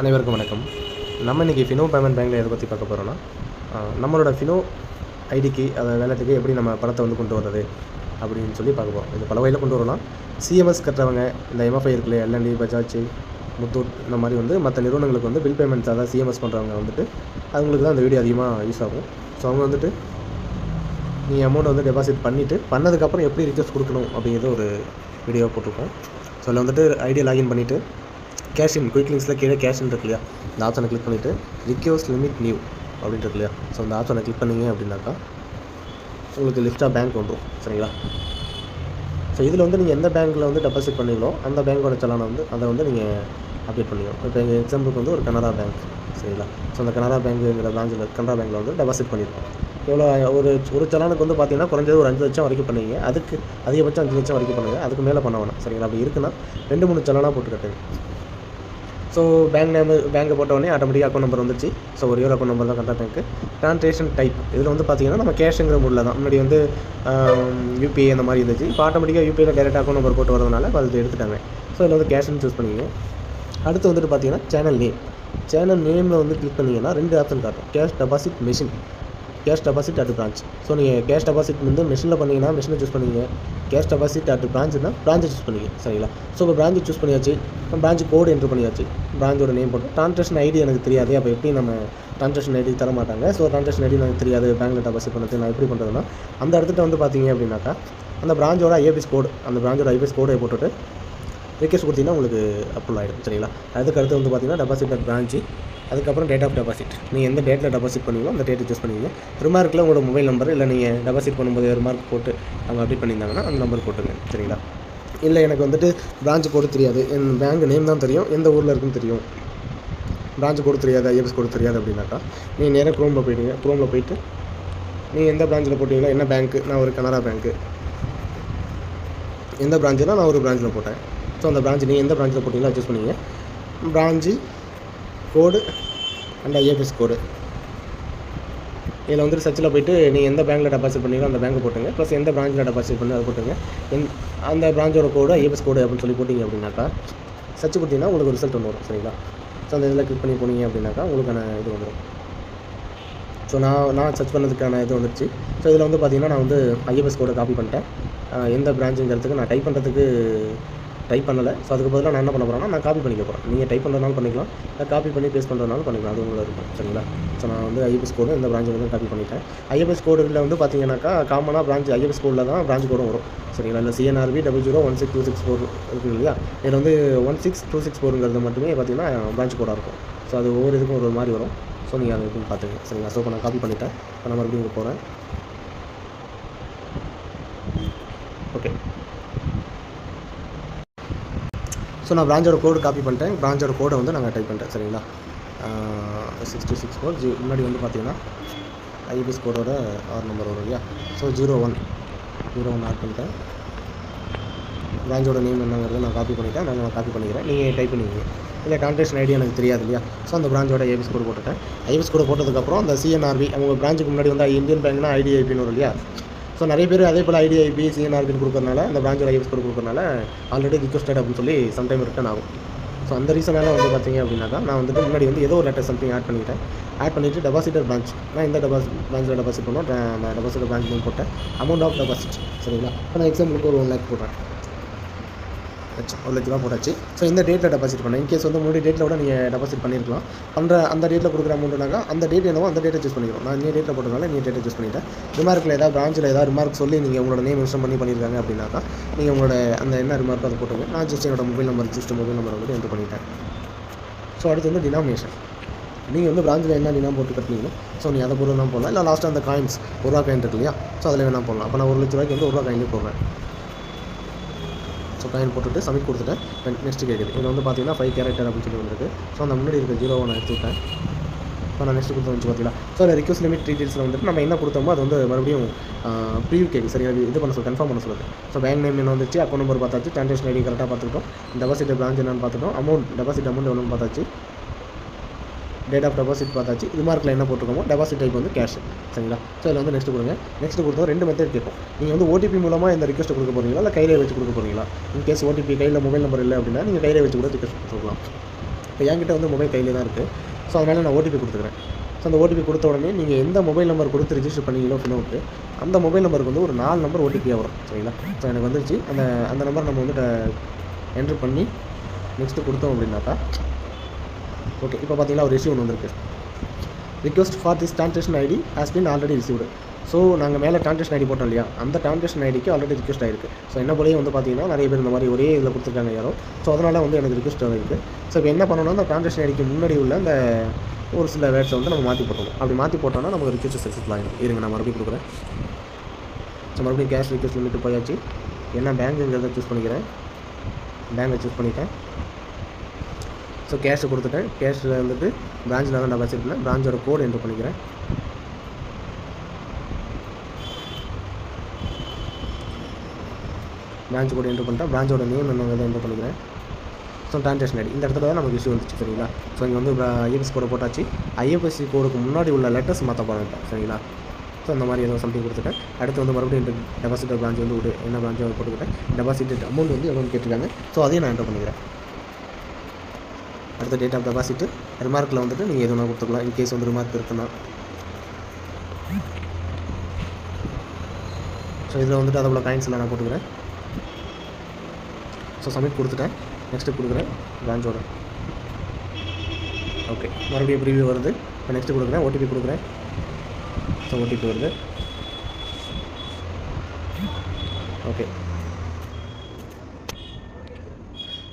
அனைவருக்கும் வணக்கம். நம்ம இன்றைக்கி ஃபினோ பேமெண்ட் பேங்க்கில் எதை பற்றி பார்க்க போகிறோன்னா, நம்மளோட ஃபினோ ஐடிக்கு அதை வேலட்டுக்கு எப்படி நம்ம பணத்தை வந்து கொண்டு வர்றது அப்படின்னு சொல்லி பார்க்க போகிறோம். இது பல வகையில் கொண்டு வரலாம். சிஎம்எஸ் கட்டுறவங்க, இந்த எம்எஃப்ஐ இருக்குல்லையே, எல்என்டி, பஜாஜ், முத்தூட், இந்த மாதிரி வந்து மற்ற நிறுவனங்களுக்கு வந்து பில் பேமெண்ட்ஸ், அதாவது சிஎம்எஸ் பண்ணுறவங்க வந்துட்டு அவங்களுக்கு தான் அந்த வீடியோ அதிகமாக யூஸ் ஆகும். ஸோ அவங்க வந்துட்டு நீங்கள் அமௌண்ட் வந்து டெபாசிட் பண்ணிவிட்டு பண்ணதுக்கப்புறம் எப்படி ரிக்வெஸ்ட் கொடுக்கணும் அப்படிங்கிறது ஒரு வீடியோ போட்டிருக்கோம். ஸோ அதில் வந்துட்டு ஐடியா லாகின் பண்ணிவிட்டு கேஷின் குயிக் லிங்க்ஸில் கீழே கேஷின் இருக்கு இல்லையா, இந்த ஆப்ஷனை கிளிக் பண்ணிவிட்டு ரிக்வெஸ்ட் லிமிட் நியூ அப்படின்ட்டு இருக்கு இல்லையா, ஸோ இந்த ஆப்ஷனை கிளிக் பண்ணிங்க அப்படின்னாக்கா உங்களுக்கு லிஸ்ட்டாக பேங்க் வந்துடும். சரிங்களா? ஸோ இதில் வந்து நீங்கள் எந்த பேங்க்கில் வந்து டெபாசிட் பண்ணீங்களோ அந்த பேங்க்கோட சலானை வந்து அதை வந்து நீங்கள் அப்டேட் பண்ணிக்கணும். இப்போ எங்கள் எக்ஸாம்பிளுக்கு வந்து ஒரு கனரா பேங்க். சரிங்களா? ஸோ அந்த கனரா பேங்க்குங்கிற பிரான்ச்சில் கனரா பேங்க்கில் வந்து டெபாசிட் பண்ணியிருக்கோம். எவ்வளோ ஒரு சலானுக்கு வந்து பார்த்தீங்கன்னா குறைஞ்சது ஒரு 5 லட்சம் வரைக்கும் பண்ணுவீங்க. அதுக்கு அதிகபட்சம் 5 லட்சம் வரைக்கும் பண்ணுங்கள். அதுக்கு மேலே பண்ண வேணாம். சரிங்களா? அப்படி இருக்குன்னா 2-3 சலானாக போட்டு கட்டுங்க. ஸோ பேங்க்கை போட்டோடனே ஆட்டோமேட்டிக்காக அக்கௌண்ட் நம்பர் வந்துச்சு. ஸோ ஒரே ஒரு அக்கௌண்ட் நம்பர் தான் கனரா பேங்க்கு. ட்ரான்சாக்ஷன் டைப் இதில் வந்து பார்த்தீங்கன்னா நம்ம கேஷுங்கிற மூடில் தான். முன்னாடி வந்து யூபிஐ அந்த மாதிரி இருந்துச்சு. இப்போ ஆட்டோமேட்டிக்காக யூபிஐயில் டேரெக்டாக அக்கௌண்ட் நம்பர் போட்டு வரதுனால அது எடுத்துட்டாங்க. ஸோ இதில் வந்து கேஷ்னு சூஸ் பண்ணிங்க. அடுத்து வந்துட்டு பார்த்தீங்கன்னா சேனல் நேமில் வந்து கிளிக் பண்ணிங்கன்னா 2 ஆப்ஷன் காட்டும். Cash deposit machine, cash deposit at branch. So நீங்கள் கேஷ் டெபாசிட் வந்து மெஷினில் பண்ணிங்கன்னா மெஷினை சூஸ் பண்ணிங்க. கேஷ் டெபாசிட் அட் பிரான்ச்சுனா பிரான்ச்சை சூஸ் பண்ணிங்க. சரிங்களா? ஸோ இப்போ பிரான்ச்சை சூஸ் பண்ணியாச்சு. பிரான்ச் கோடு என்ட்ரு பண்ணியாச்சு. பிரான்ச்சோட நேம் போட்டு ட்ரான்சாக்ஷன் ஐடி எனக்கு தெரியாது. அப்போ எப்படி நம்ம ட்ரான்சாக்ஷன் ஐடி தர மாட்டாங்க. ஸோ ட்ரான்சாக்ஷன் ஐடி எனக்கு தெரியாது பேங்க்கில் டெபாசிட் பண்ணுறது. நான் எப்படி பண்ணுறதுன்னா அந்த இடத்துல வந்து பார்த்தீங்க அப்படின்னாக்கா அந்த பிரான்ச்சோட ஐஎஃப்எஸ் கோடு, அந்த பிரான்ச்சோட ஐஎஃப்எஸ் கோடை போட்டுட்டு ரிக்வெஸ்ட் கொடுத்தீங்கன்னா உங்களுக்கு அப்ரூவல் ஆகிடும். சரிங்களா? அதுக்கடுத்து வந்து பார்த்தீங்கன்னா டெபாசிட் அட் பிரான்ச்சு, அதுக்கப்புறம் டேட் ஆஃப் டெபாசிட். நீங்கள் எந்த டேட்டில் டெபாசிட் பண்ணுவீங்களோ அந்த டேட்டை சூஸ் பண்ணுவீங்க. ரிமார்க்கில் உங்களோட மொபைல் நம்பர், இல்லை நீங்கள் டெபாசிட் பண்ணும்போது ரிமார்க் போட்டு அவங்க அப்டேட் பண்ணியிருந்தாங்கன்னா அந்த நம்பர் போட்டுங்க. சரிங்களா? இல்லை எனக்கு வந்துட்டு பிரான்ச் கோடு தெரியாது, என் பேங்க் நேம் தான் தெரியும், எந்த ஊரில் இருக்குன்னு தெரியும், பிரான்ச் கோடு தெரியாது, ஐஎஃப்எஸ் கோடு தெரியாது அப்படின்னாக்கா நீங்கள் நேராக க்ரோமில் போய்டுங்க. க்ரோமில் போய்ட்டு நீங்கள் எந்த பிரான்ச்சில் போட்டிங்களோ, என்ன பேங்க்கு, நான் ஒரு கனரா பேங்க்கு, எந்த பிரான்ச்சுனா நான் ஒரு பிரான்ச்சில் போட்டேன். ஸோ அந்த பிரான்ச் நீங்கள் எந்த பிரான்ச்சில் போட்டிங்களோ சூஸ் பண்ணிங்க. பிரான்ச்சு கோடு அண்ட் ஐஎஃப்எஸ் கோடு இதில் வந்துட்டு சர்ச்சில் போய்ட்டு நீங்கள் எந்த பேங்க்கில் டெபாசிட் பண்ணீங்களோ அந்த பேங்க் போட்டுங்க. ப்ளஸ் எந்த பிரான்ச்சில் டெபாசிட் பண்ணி அதை போட்டுங்க. அந்த பிரான்ச்சோட கோடு ஐஎஃப்எஸ் கோடு அப்படின்னு சொல்லி போட்டிங்க அப்படின்னாக்கா சர்ச் கொடுத்தீங்கன்னா உங்களுக்கு ரிசல்ட் ஒன்று வரும். சரிங்களா? ஸோ அந்த இதில் கிளிக் பண்ணி போனீங்க அப்படின்னாக்கா உங்களுக்கான இது வந்துடும். ஸோ நான் சர்ச் பண்ணதுக்கான இது வந்துடுச்சு. ஸோ இதில் வந்து பார்த்தீங்கன்னா நான் வந்து ஐஎஃப்எஸ் கோடை காப்பி பண்ணிட்டேன். எந்த பிரான்ச்சுங்கிறதுக்கு நான் டைப் பண்ணலை. ஸோ அதுக்கு பதிலாக நான் என்ன பண்ண போகிறேன்னா நான் காப்பி பண்ணிக்க போகிறேன். நீங்கள் டைப் பண்ணுறதுனாலும் பண்ணிக்கலாம், காப்பி பண்ணி பேஸ்ட் பண்ணுறதுனாலும் பண்ணிக்கலாம். அது உங்களோட இருக்கும். சரிங்களா? ஸோ நான் வந்து ஐஎஃப்எஸ் கோடு இந்த பிரான்ச்சு வந்து காப்பி பண்ணிட்டேன். ஐஎஃப்எஸ் கோடில் வந்து பார்த்தீங்கன்னாக்கா காமனாக பிரான்ச் ஐஎஃப்எஸ் கோடில் தான் பிரான்ச் கோடும் வரும். சரிங்களா? இல்லை CNRB 0016264 இருக்குது இல்லையா, இதில் வந்து 16264ங்கிறது மட்டுமே பார்த்தீங்கன்னா பிரான்ச் கோடாக இருக்கும். ஸோ அது ஒவ்வொரு இதுக்கும் ஒரு மாதிரி வரும். ஸோ நீங்கள் அதை எப்படின்னு பார்த்துங்க. சரிங்களா? ஸோ இப்போ நான் காப்பி பண்ணிட்டேன். இப்போ நான் மறுபடியும் இங்கே போகிறேன். ஓகே. ஸோ நான் பிரான்ச்சோட கோடு காப்பி பண்ணிட்டேன். பிரான்ச்சோட கோடை வந்து நாங்கள் டைப் பண்ணிட்டேன். சரிங்களா? 6264 முன்னாடி வந்து பார்த்தீங்கன்னா ஐஎஃப்எஸ் கோடோட ஆர் நம்பர் வரும் இல்லையா, ஸோ 01 ஆட் பண்ணிட்டேன். பிரான்ச்சோட நேம் என்னங்கிறத நான் காப்பி பண்ணிட்டேன். நான் காப்பி பண்ணிக்கிறேன், நீங்கள் டைப் பண்ணிக்கிறீங்க. இல்லை ட்ரான்சாக்ஷன் ஐடி எனக்கு தெரியாது இல்லையா, ஸோ அந்த பிரான்ச்சோட ஐஎஃப்எஸ் கோடு போட்டுட்டேன். ஐஎஃப்எஸ் கோடு போட்டதுக்கப்புறம் அந்த CNRB அவங்க பிரான்ச்சுக்கு முன்னாடி வந்து இந்தியன் பேங்க்னா IDIPன்னு வரும் இல்லையா. ஸோ நிறைய பேர் அதே போல் IDIP CNRBன்னு கொடுக்குறதுனால அந்த பிரான்ச்சோட ஐஎஃப்எஸ் கோடு கொடுக்குறதுனால ஆல்ரெடி ரிக்வெஸ்டட் அப்படின்னு சொல்லி சம்டைம் ரிட்டர்ன் ஆகும். ஸோ அந்த ரீசனால் வந்து பார்த்தீங்க அப்படின்னாக்கா நான் வந்துட்டு முன்னாடி வந்து ஏதோ ஒரு லெட்டர் சம்திங் ஆட் பண்ணிவிட்டு டெபாசிட்டர் பிரான்ச், நான் இந்த பிரான்ச்சில் டெபாசிட் பண்ணோம். நான் டெபாசிட்டர் பிரான்ச் நேம் போட்டேன். Amount of deposit. சரிங்களா? இப்போ நான் எக்ஸாம்பிளுக்கு ஒரு 1 lakh போட்டேன். 1 லட்ச ரூபா போட்டாச்சு. ஸோ இந்த டேட்டில் டெபாசிட் பண்ணேன். இன்கேஸ் வந்து முன்னாடி டேட்டில் கூட நீங்கள் டெபாசிட் பண்ணியிருக்கலாம். அந்த டேட்டில் கொடுக்குற அமௌண்ட்டுனாக்கா அந்த டேட் என்னவோ அந்த டேட்டை சூஸ் பண்ணிக்கிறோம். நான் இந்த டேட்டில் போட்டதுனால இந்த டேட்டை சூஸ் பண்ணிவிட்டேன். ரிமார்க்கில் ஏதாவது பிரான்ச்சில் ஏதாவது ரிமார்க் சொல்லி நீங்கள் உங்களோட நேம் மென்ஷன் பண்ணியிருக்காங்க அப்படின்னாக்கா நீங்கள் உங்களோட அந்த என்ன ரிமார்க்கோ அதை போட்டுங்க. நான் ஜஸ்ட் என்னோட மொபைல் நம்பர் வந்து என்ட்ரு பண்ணிட்டேன். ஸோ அடுத்து வந்து டினாமினேஷன். நீங்கள் வந்து பிரான்ச்சில் என்ன டினாம் போட்டு கட்டினீங்களோ ஸோ நீ அதை பொருள் தான் போடலாம். இல்லை லாஸ்ட்டாக அந்த காயின்ஸ் ₹1 காயின் இருக்கு இல்லையா, ஸோ அதில் வேணால் போடலாம். அப்போ நான் 1 லட்ச ரூபாய்க்கு வந்து ₹1 காயின்லேயே போடுறேன். ஸோ காயின் போட்டுட்டு சப்மிட் கொடுத்துட்டேன். நெக்ஸ்ட் கேட்குது. இதில் வந்து பார்த்தீங்கன்னா 5 கேரக்டர் அப்படின்னு சொல்லி வந்துருக்கு. ஸோ அந்த முன்னாடி இருக்க 0 நான் எடுத்து விட்டேன். இப்போ நான் நெக்ஸ்ட் கொடுத்து வந்து பார்த்தீங்களா, ஸோ அந்த ரிக்வெஸ்ட் லிமிட் டீட்டெயில்ஸில் வந்துட்டு நம்ம என்ன கொடுத்தோமோ அது வந்து மறுபடியும் ப்ரீவியூ கேட்கு. சரியாக இது பண்ண சொல்லு, கன்ஃபார்ம் பண்ண சொல்லுது. ஸோ பேங்க் நேம் என்ன வந்துச்சு, அக்கௌண்ட் நம்பர் பார்த்தாச்சு, ட்ரான்சாக்ஷன் ஐடி கரெக்டாக பார்த்துக்கிட்டோம், டெபாசிட் பிரான்ச் என்னன்னு பார்த்துட்டோம், டெபாசிட் அமௌண்ட் எவ்வளோன்னு பார்த்தாச்சு, டேட் ஆஃப் டெபாசிட் பார்த்தாச்சு, ரிமார்க்கில் என்ன போட்டிருக்கோமோ, டெபாசிட் டைப் வந்து கேஷ். சரிங்களா? ஸோ இதில் வந்து நெக்ஸ்ட் கொடுங்க. நெக்ஸ்ட் கொடுத்தா 2 மெத்தட் கேட்கும். நீங்கள் வந்து ஓடிபி மூலமாக இந்த ரிக்வெஸ்ட் கொடுக்க போகிறீங்களா, இல்லை கையில் வச்சு கொடுக்க போகிறீங்களா. இன்கேஸ் ஓடிபி கையில் மொபைல் நம்பர் இல்லை அப்படின்னா நீங்கள் கையில் வச்சு கூட ரிக்வெஸ்ட் கொடுக்கலாம். இப்போ என்கிட்ட வந்து மொபைல் கையில் தான் இருக்குது. ஸோ அதனால் நான் ஓடிபி கொடுத்துக்கிறேன். ஸோ அந்த ஓடிபி கொடுத்த உடனே நீங்கள் எந்த மொபைல் நம்பர் கொடுத்து ரிஜிஸ்டர் பண்ணீங்களோ ஃபினோவுக்கு, அந்த மொபைல் நம்பருக்கு வந்து ஒரு 4 நம்பர் ஓடிபியாக வரும். சரிங்களா? ஸோ எனக்கு வந்துருச்சு. அந்த நம்பர் நம்ம வந்து என்ட்ரு பண்ணி நெக்ஸ்ட்டு கொடுத்தோம் அப்படின்னாக்கா, ஓகே இப்போ பார்த்தீங்களா ஒரு இஷ்யூ ஒன்று வந்திருக்கு. Request for this transaction ID has been already received. So நாங்கள் மேலே ட்ரான்சாக்ஷன் ஐடி போட்டோம் இல்லையா, அந்த ட்ரான்சாக்ஷன் ஐடிக்கு ஆல்ரெடி ரிக்வெஸ்ட் ஆயிருக்கு. ஸோ என்ன போலேயே வந்து பார்த்தீங்கன்னா நிறைய பேர் இந்த மாதிரி ஒரே இதில் கொடுத்துருக்காங்க யாரோ. ஸோ அதனால் வந்து எனக்கு ரிக்வெஸ்ட் ஆகிருக்கு. ஸோ இப்போ என்ன பண்ணணும்னா, அந்த ட்ரான்சாக்ஷன் ஐடிக்கு முன்னாடி உள்ள அந்த ஒரு சில வேர்ட்ஸை வந்து நம்ம மாற்றி போட்டோம். அப்படி மாற்றி போட்டோம்னா நமக்கு ரிக்வெஸ்ட் சக்ஸஸ்ஃபுல் ஆகிடும். இருங்க நான் மறுபடியும் கொடுக்குறேன். ஸோ மறுபடியும் கேஷ் ரிக்வெஸ்ட் லிமிட்டு போயாச்சு. என்ன பேங்க்குங்கிறத சூஸ் பண்ணிக்கிறேன். பேங்கை சூஸ் பண்ணிட்டேன். ஸோ கேஷை கொடுத்துட்டேன். கேஷில் வந்துட்டு பிரான்ச்சில் தான் டெபாசிட் பண்ணேன். பிரான்ச்சோட கோடு என்ட்ரு பண்ணிக்கிறேன். பிரான்ச் கோடு என்ட்ரு பண்ணிட்டேன். பிரான்ச்சோட நேம் என்னங்கிறத என்ட்ரு பண்ணிக்கிறேன். ஸோ ட்ரான்சாக்ஷன் ஐடி இந்த இடத்துல தான் நமக்கு இஷ்யூ வந்துச்சு. சரிங்களா? ஸோ இங்கே வந்து ஐஎஃப்எஸ்சி கோடை போட்டாச்சு. ஐஎஃப்எஸ்சி கோடுக்கு முன்னாடி உள்ள லெட்டர்ஸ் மாற்ற போகிறேன். சரிங்களா? ஸோ இந்த மாதிரி ஏதோ சம்திங் கொடுத்துட்டேன். அடுத்து வந்து மறுபடியும் டெபாசிட்டர் பிரான்ச் வந்து விடு என்ன பிரான்ச்சோ போட்டுக்கிட்டேன். டெபாசிட் அமௌண்ட் வந்து எவ்வளோன்னு கேட்டிருக்காங்க. ஸோ அதையும் நான் என்ட்ரு பண்ணிக்கிறேன். அடுத்த டேட் ஆஃப் டெபாசிட் ரிமார்க்கில் வந்துட்டு நீங்கள் எதுனா கொடுத்துக்கலாம். இன்கேஸ் வந்து ரிமார்க் இருக்குன்னா. ஸோ இதில் வந்துட்டு அதோட காயின்ஸ்லாம் நான் போட்டுக்கிறேன். ஸோ சப்மிட் கொடுத்துட்டேன். நெக்ஸ்ட்டு கொடுக்குறேன் பிரான்ச்சோட. ஓகே மறுபடியும் ப்ரீவியூ வருது. இப்போ நெக்ஸ்ட்டு கொடுக்குறேன். ஓடிபி கொடுக்குறேன். ஸோ ஓடிபி வருது. ஓகே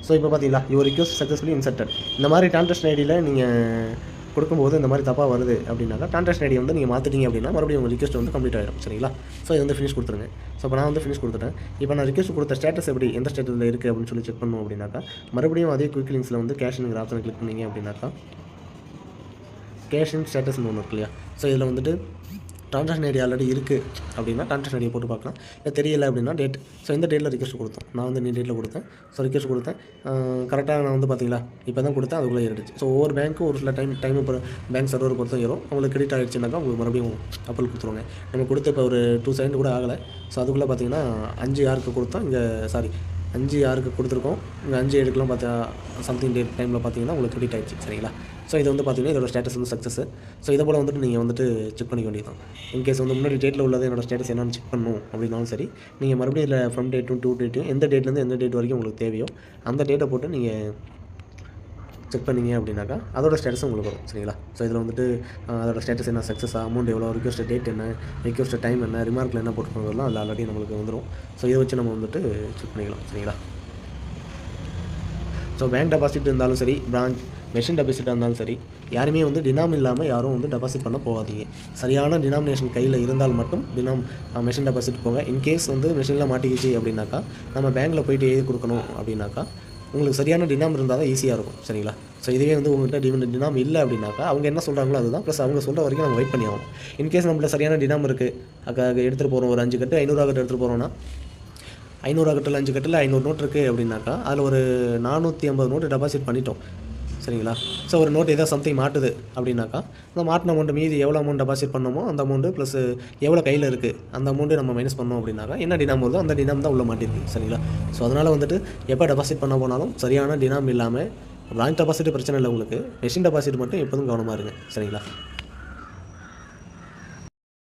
ஸோ இப்போ பார்த்தீங்களா யுவர் ரிக்வெஸ்ட் சக்ஸஸ்ஃபுல்லி இன்சர்ட்டட். இந்த மாதிரி ட்ரான்சாக்ஷன் ஐடியில் நீங்கள் கொடுக்கும்போது இந்த மாதிரி தப்பாக வருது அப்படின்னாக்கா, ட்ரான்சாக்ஷன் ஐடி வந்து நீங்கள் மாற்றிட்டீங்க அப்படின்னா மறுபடியும் உங்கள் ரிக்வெஸ்ட் வந்து கம்ப்ளீட் ஆகிடும். சரிங்களா? ஸோ இது வந்து ஃபினிஷ் கொடுத்துருங்க. ஸோ இப்போ நான் வந்து ஃபினிஷ் கொடுத்துட்டேன். இப்போ நான் ரிக்வெஸ்ட் கொடுத்த ஸ்டேட்டஸ் எப்படி எந்த ஸ்டேட்டஸில் இருக்குது அப்படின்னு சொல்லி செக் பண்ணணும் அப்படின்னாக்கா, மறுபடியும் அதே குயிக் லிங்க்ஸில் வந்து கேஷ்ங்கிற ஆப்ஷனை கிளிக் பண்ணிங்க அப்படின்னாக்கா, கேஷ் இன் ஸ்டேட்டஸ்னு ஒன்று இருக்கு இல்லையா. ஸோ இதில் வந்துட்டு ட்ரான்சாக்ஷன் ஐடி ஆல்ரெடி இருக்குது அப்படின்னா ட்ரான்சாக்ஷன் ஐடியை போட்டு பார்க்கலாம். இல்லை தெரியல அப்படின்னா டேட். ஸோ இந்த டேட்டில் ரிக்வெஸ்ட் கொடுத்தோம். நான் வந்து இந்த டேட்டில் கொடுத்தேன். ஸோ ரிக்வெஸ்ட் கொடுத்தேன். கரெக்டாக நான் வந்து பார்த்தீங்களா இப்போ தான் கொடுத்தேன். அதுக்குள்ளே ஏறிடுச்சு. ஸோ ஒவ்வொரு பேங்க்கும் ஒரு சில டைம் பேங்க் சர்வர் பொறுத்தும் ஏறும். உங்களுக்கு கிரெடிட் ஆகிடுச்சுனாக்கா உங்களுக்கு மறுபடியும் அப்ரூவல் கொடுத்துருவாங்க. நம்ம கொடுத்த இப்போ ஒரு 2 செகண்ட் கூட ஆகலை. ஸோ அதுக்குள்ளே பார்த்தீங்கன்னா 5/6 கொடுத்தோம். இங்கே 5/6 கொடுத்துருக்கோம். இங்கே 5/7 பார்த்தா சம்திங் டேட் டைமில் பார்த்தீங்கன்னா உங்களுக்கு கிரெடிட் ஆகிடுச்சு. சரிங்களா? ஸோ இது வந்து பார்த்தீங்கன்னா இதோட ஸ்டேட்டஸ் வந்து சக்ஸஸ். ஸோ இதை போல் வந்துட்டு நீங்கள் வந்துட்டு செக் பண்ணிக்க வேண்டியதான். இன்கேஸ் வந்து முன்னாடி டேட்டில் உள்ளது என்னோட ஸ்டேட்டஸ் என்னன்னு செக் பண்ணணும் அப்படின்னாலும் சரி, நீங்கள் மறுபடியும் இதில் ஃப்ரம் டேட்டும் டூ டேட்டும் எந்த டேட்லேருந்து எந்த டேட் வரைக்கும் உங்களுக்கு தேவையோ அந்த டேட்டை போட்டு நீங்கள் செக் பண்ணிங்க அப்படின்னாக்கா அதோட ஸ்டேட்டஸ் உங்களுக்கு வரும். சரிங்களா? ஸோ இதில் வந்துட்டு அதோட ஸ்டேட்டஸ் என்ன, சக்ஸஸா, அமௌண்ட் எவ்வளோ, ரிக்வெஸ்ட் டேட் என்ன, ரிக்வெஸ்ட் டைம் என்ன, ரிமார்க்கில் என்ன போட்டுருக்கோம் அதில் ஆல்ரெடி நம்மளுக்கு வந்துடும். ஸோ இதை வச்சு நம்ம வந்துட்டு செக் பண்ணிக்கலாம். சரிங்களா? ஸோ பேங்க் டெபாசிட் இருந்தாலும் சரி, பிரான்ச் மெஷின் டெபாசிட்டாக இருந்தாலும் சரி, யாருமே வந்து டினாம் இல்லாமல் யாரும் வந்து டெபாசிட் பண்ண போகாதீங்க. சரியான டினாமினேஷன் கையில் இருந்தால் மட்டும் மெஷின் டெபாசிட் போங்க. இன்கேஸ் வந்து மெஷினில் மாட்டிக்கிச்சு அப்படின்னாக்கா, நம்ம பேங்க்கில் போய்ட்டு எழுதி கொடுக்கணும் அப்படின்னாக்கா, உங்களுக்கு சரியான டினாம் இருந்தால் தான் ஈஸியாக இருக்கும். சரிங்களா? ஸோ இதுவே வந்து உங்கள்கிட்ட டினாம் இல்லை அப்படின்னாக்கா அவங்க என்ன சொல்கிறாங்களோ அதுதான், ப்ளஸ் அவங்க சொல்கிற வரைக்கும் நம்ம வெயிட் பண்ணி ஆகும். இன்கேஸ் நம்மள்ட்ட சரியான டினாம் இருக்குது, எடுத்துகிட்டு போகிறோம், ஒரு 5 கட்டு 500 கட்டு எடுத்துகிட்டு போகிறோன்னா, 500 கட்டில் 5 கட்டில் 500 நோட் இருக்குது அப்படின்னாக்கா அதில் ஒரு 450 நோட்டு டெபாசிட் பண்ணிட்டோம். சரிங்களா? ஸோ ஒரு நோட் ஏதோ சம்திங் மாட்டுது அப்படின்னாக்கா, அந்த மாட்டின அமௌண்ட் மீதி எவ்வளோ அமௌண்ட் டெபாசிட் பண்ணோமோ அந்த அமௌண்ட்டு ப்ளஸ் எவ்வளோ கையில் இருக்குது அந்த அமௌண்ட்டு நம்ம மைனஸ் பண்ணோம் அப்படின்னாக்கா, என்ன டினாம் வருதோ அந்த டினாம் தான் உள்ள மாட்டிருக்கு. சரிங்களா? ஸோ அதனால் வந்துட்டு எப்போ டெபாசிட் பண்ண போனாலும் சரியான டினாம் இல்லாமல், பிரான்ச் டெபாசிட் பிரச்சனை இல்லை உங்களுக்கு, மெஷின் டெபாசிட் மட்டும் எப்போதும் கவனமாக இருங்க. சரிங்களா?